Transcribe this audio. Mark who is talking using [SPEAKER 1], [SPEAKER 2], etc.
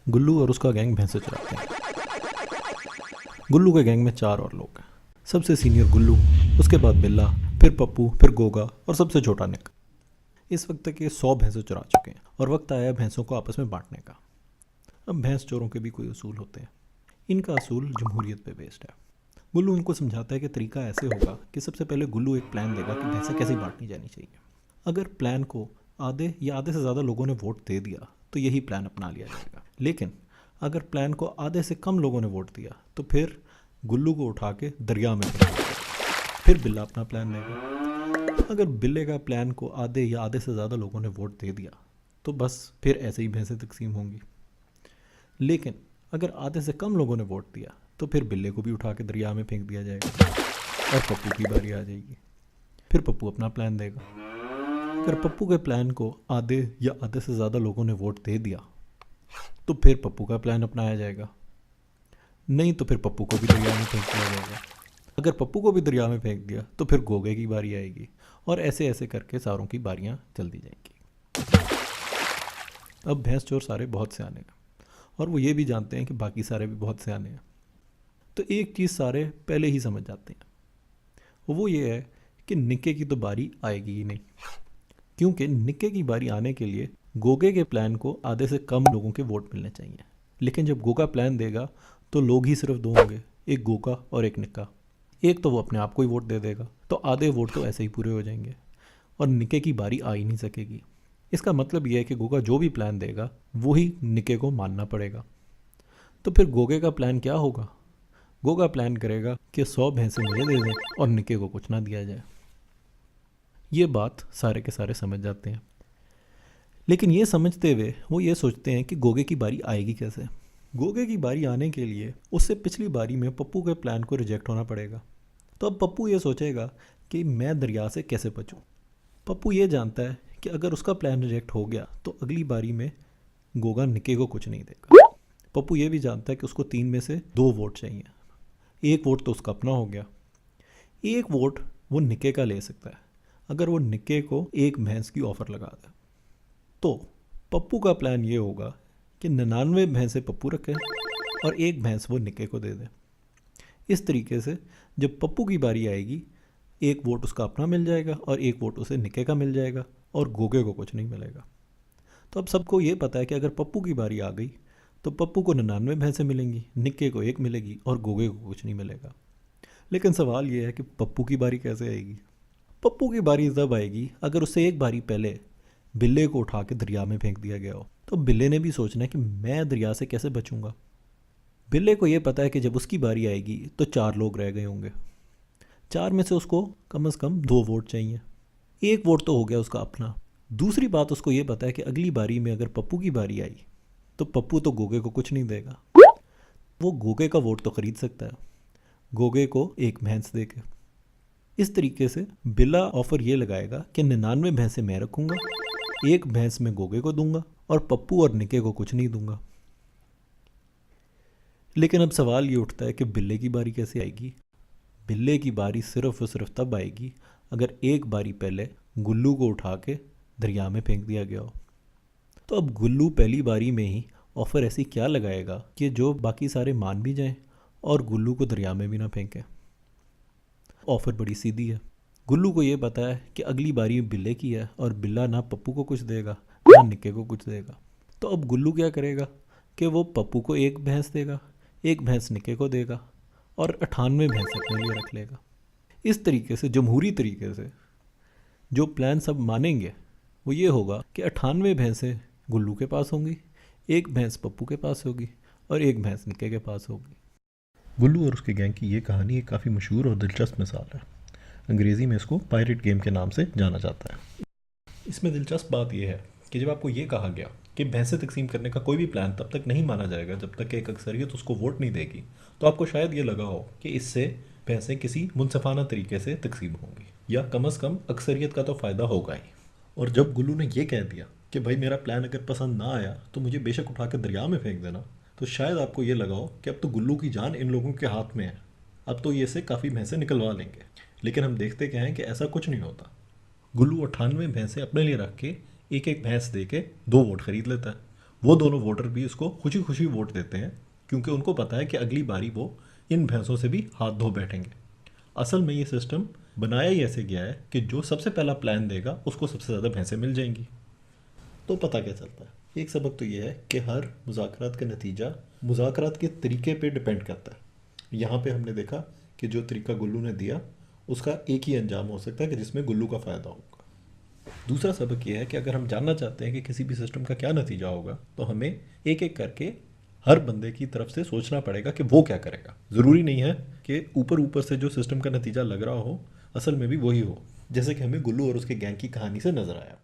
[SPEAKER 1] गुल्लू और उसका गैंग भैंसे चराते हैं। गुल्लू के गैंग में 4 और लोग हैं। सबसे सीनियर गुल्लू, उसके बाद बिल्ला, फिर पप्पू, फिर गोगा और सबसे छोटा निक। इस वक्त तक ये 100 भैंसे चुरा चुके हैं और वक्त आया भैंसों को आपस में बांटने का। अब भैंस चोरों के भी कोई असूल होते हैं। इनका असूल जमहूरियत पे बेस्ड है। गुल्लू इनको समझाता है कि तरीका ऐसे होगा कि सबसे पहले गुल्लू एक प्लान देगा कि भैंसें कैसे बांटनी जानी चाहिए। अगर प्लान को आधे या आधे से ज़्यादा लोगों ने वोट दे दिया तो यही प्लान अपना लिया जाएगा। लेकिन अगर प्लान को आधे से कम लोगों ने वोट दिया तो फिर गुल्लू को उठा के दरिया में फेंक देगा। फिर बिल्ला अपना प्लान देगा। अगर बिल्ले का प्लान को आधे या आधे से ज़्यादा लोगों ने वोट दे दिया तो बस फिर ऐसे ही भैंसें तकसीम होंगी। लेकिन अगर आधे से कम लोगों ने वोट दिया तो फिर बिल्ले को भी उठा के दरिया में फेंक दिया जाएगा और पप्पू की बारी आ जाएगी। फिर पप्पू अपना प्लान देगा। अगर पप्पू के प्लान को आधे या आधे से ज़्यादा लोगों ने वोट दे दिया तो फिर पप्पू का प्लान अपनाया जाएगा। नहीं तो फिर पप्पू को भी दरिया में फेंक दिया जाएगा। अगर पप्पू को भी दरिया में फेंक दिया तो फिर गोगे की बारी आएगी और ऐसे ऐसे करके सारों की बारियां चल दी जाएंगी। अब भैंस चोर सारे बहुत सियाने हैं और वो ये भी जानते हैं कि बाकी सारे भी बहुत सियाने हैं। तो एक चीज़ सारे पहले ही समझ जाते हैं, वो ये है कि निक्के की तो बारी आएगी ही नहीं, क्योंकि निक्के की बारी आने के लिए गोगे के प्लान को आधे से कम लोगों के वोट मिलने चाहिए। लेकिन जब गोगा प्लान देगा तो लोग ही सिर्फ 2 होंगे, एक गोगा और एक निक्का। एक तो वो अपने आप को ही वोट दे देगा तो आधे वोट तो ऐसे ही पूरे हो जाएंगे और निक्के की बारी आ ही नहीं सकेगी। इसका मतलब यह है कि गोगा जो भी प्लान देगा वही निक्के को मानना पड़ेगा। तो फिर गोगे का प्लान क्या होगा? गोगा प्लान करेगा कि 100 भैंसें मुझे दे दें और निक्के को कुछ ना दिया जाए। ये बात सारे के सारे समझ जाते हैं। लेकिन ये समझते हुए वो ये सोचते हैं कि गोगे की बारी आएगी कैसे। गोगे की बारी आने के लिए उससे पिछली बारी में पप्पू के प्लान को रिजेक्ट होना पड़ेगा। तो अब पप्पू ये सोचेगा कि मैं दरिया से कैसे बचूं। पप्पू ये जानता है कि अगर उसका प्लान रिजेक्ट हो गया तो अगली बारी में गोगा निक्के को कुछ नहीं देगा। पप्पू ये भी जानता है कि उसको 3 में से 2 वोट चाहिए। एक वोट तो उसका अपना हो गया, एक वोट वो निक्के का ले सकता है अगर वो निक्के को एक भैंस की ऑफ़र लगा दे। तो पप्पू का प्लान ये होगा कि 99 भैंसें पप्पू रखे और एक भैंस वो निक्के को दे दे। इस तरीके से जब पप्पू की बारी आएगी एक वोट उसका अपना मिल जाएगा और एक वोट उसे निक्के का मिल जाएगा और गोगे को कुछ नहीं मिलेगा। तो अब सबको ये पता है कि अगर पप्पू की बारी आ गई तो पप्पू को 99 भैंसें मिलेंगी, निक्के को 1 मिलेगी और गोगे को कुछ नहीं मिलेगा। लेकिन सवाल ये है कि पप्पू की बारी कैसे आएगी? पप्पू की बारी तब आएगी अगर उससे एक बारी पहले बिल्ले को उठा के दरिया में फेंक दिया गया हो। तो बिल्ले ने भी सोचना है कि मैं दरिया से कैसे बचूंगा। बिल्ले को ये पता है कि जब उसकी बारी आएगी तो 4 लोग रह गए होंगे। 4 में से उसको कम से कम 2 वोट चाहिए। एक वोट तो हो गया उसका अपना। दूसरी बात उसको ये पता है कि अगली बारी में अगर पप्पू की बारी आई तो पप्पू तो गोगे को कुछ नहीं देगा। वो गोगे का वोट तो खरीद सकता है, गोगे को एक भैंस दे के। इस तरीके से बिल्ला ऑफर ये लगाएगा कि 99 भैंसें मैं रखूंगा, एक भैंस मैं गोगे को दूंगा और पप्पू और निक्के को कुछ नहीं दूंगा। लेकिन अब सवाल ये उठता है कि बिल्ले की बारी कैसे आएगी? बिल्ले की बारी सिर्फ और सिर्फ तब आएगी अगर एक बारी पहले गुल्लू को उठा के दरिया में फेंक दिया गया हो। तो अब गुल्लू पहली बारी में ही ऑफ़र ऐसी क्या लगाएगा कि जो बाकी सारे मान भी जाएं और गुल्लू को दरिया में भी ना फेंकें। ऑफ़र बड़ी सीधी है। गुल्लू को ये पता है कि अगली बारी बिल्ले की है और बिल्ला ना पप्पू को कुछ देगा ना निक्के को कुछ देगा। तो अब गुल्लू क्या करेगा कि वो पप्पू को एक भैंस देगा, एक भैंस निक्के को देगा और 98 भैंस अपने लिए रख लेगा। इस तरीके से जमहूरी तरीके से जो प्लान सब मानेंगे वो ये होगा कि 98 भैंसें गुल्लू के पास होंगी, एक भैंस पप्पू के पास होगी और एक भैंस निक्के के पास होगी।
[SPEAKER 2] गुल्लू और उसके गैंग की ये कहानी एक काफ़ी मशहूर और दिलचस्प मिसाल है। अंग्रेज़ी में इसको पायरेट गेम के नाम से जाना जाता है।
[SPEAKER 1] इसमें दिलचस्प बात यह है कि जब आपको ये कहा गया कि भैंसें तकसीम करने का कोई भी प्लान तब तक नहीं माना जाएगा जब तक कि एक अक्सरियत उसको वोट नहीं देगी, तो आपको शायद ये लगा हो कि इससे भैंसें किसी मुनसफाना तरीके से तकसीम होंगी या कम से कम अक्सरियत का तो फ़ायदा होगा ही। और जब गुल्लू ने ये कह दिया कि भाई मेरा प्लान अगर पसंद ना आया तो मुझे बेशक उठा के दरिया में फेंक देना, तो शायद आपको ये लगा हो कि अब तो गुल्लू की जान इन लोगों के हाथ में है, अब तो ये से काफ़ी भैंसें निकलवा लेंगे। लेकिन हम देखते क्या हैं कि ऐसा कुछ नहीं होता। गुल्लू 98 भैंसें अपने लिए रख के एक एक भैंस दे के 2 वोट खरीद लेता है
[SPEAKER 2] वो दोनों वोटर भी इसको खुशी खुशी वोट देते हैं, क्योंकि उनको पता है कि अगली बारी वो इन भैंसों से भी हाथ धो बैठेंगे। असल में ये सिस्टम बनाया ही ऐसे गया है कि जो सबसे पहला प्लान देगा उसको सबसे ज़्यादा भैंसें मिल जाएंगी। तो पता क्या चलता है, एक सबक तो ये है कि हर मुज़ाकरात का नतीजा मुज़ाकरात के तरीके पे डिपेंड करता है। यहाँ पे हमने देखा कि जो तरीका गुल्लू ने दिया उसका एक ही अंजाम हो सकता है कि जिसमें गुल्लू का फ़ायदा होगा। दूसरा सबक ये है कि अगर हम जानना चाहते हैं कि किसी भी सिस्टम का क्या नतीजा होगा, तो हमें एक एक करके हर बंदे की तरफ से सोचना पड़ेगा कि वो क्या करेगा। ज़रूरी नहीं है कि ऊपर ऊपर से जो सिस्टम का नतीजा लग रहा हो असल में भी वही हो, जैसे कि हमें गुल्लू और उसके गैंग की कहानी से नज़र आया।